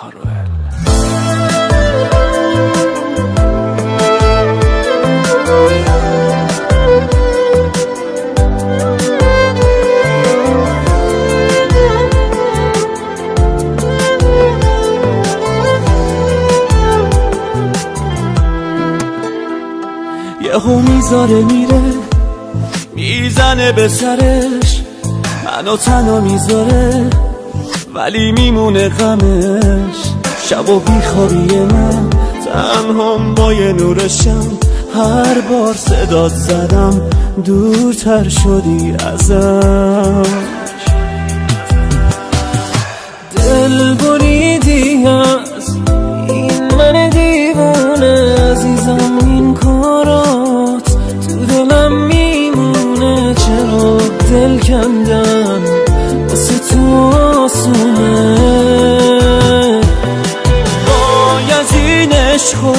هاروئل. یهو میذاره میره میزنه به سرش، منو تنها میذاره ولی میمونه غمش. شب و بیخوابی من تنهام با یه نورشم، هر بار صدات زدم دورتر شدی ازم. دل بریدی از این من دیوونه عزیزم، این کارات تو دلم میمونه. چرا دل کندن واسه تو آسونه؟ باید این عشقو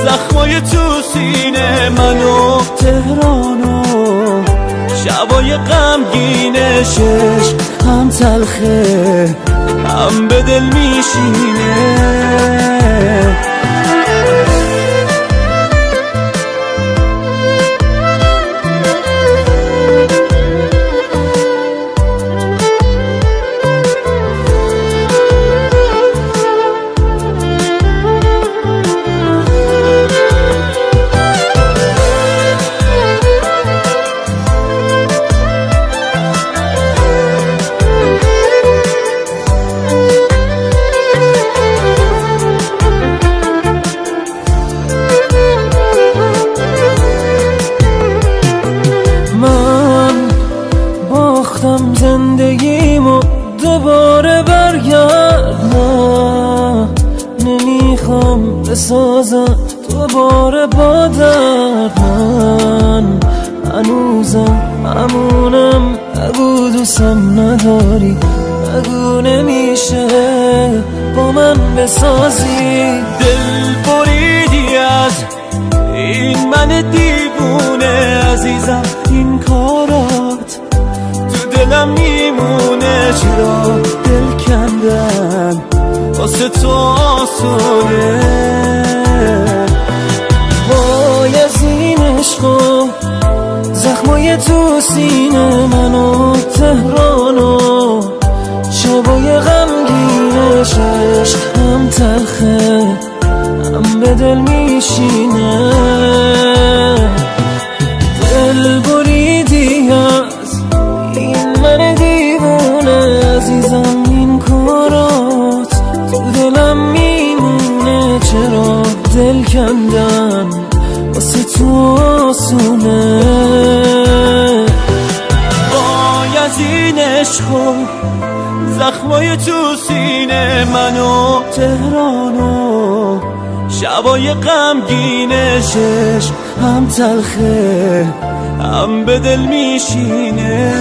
زخمای تو سینه منو تهرانو، شبای غمگینشش هم تلخه هم به دل میشینه. زندگیمو دوباره برگرد، نه نمیخوام بسازم دوباره با درد. من هنوزم همونم، اگه دوستم نداری اگه نمیشه با من بسازی. دل بریدی از این من دیوونه عزیزم، این کارات دلم میمونه. چرا دل کندن واسه تو آسونه؟ وای از این عشقو زخمای تو سینه منو تهرانو، شبای غمگینشش هم تلخه هم به دل میشینه. دل بریدی از من دیوونه عزیزم، این کارات تو دلم میمونه. چرا دل کندن واسه تو آسونه؟ باید این عشقو زخمای تو سینه منو تهرانو، شبای غمگینشش هم تلخه هم به دل میشینه.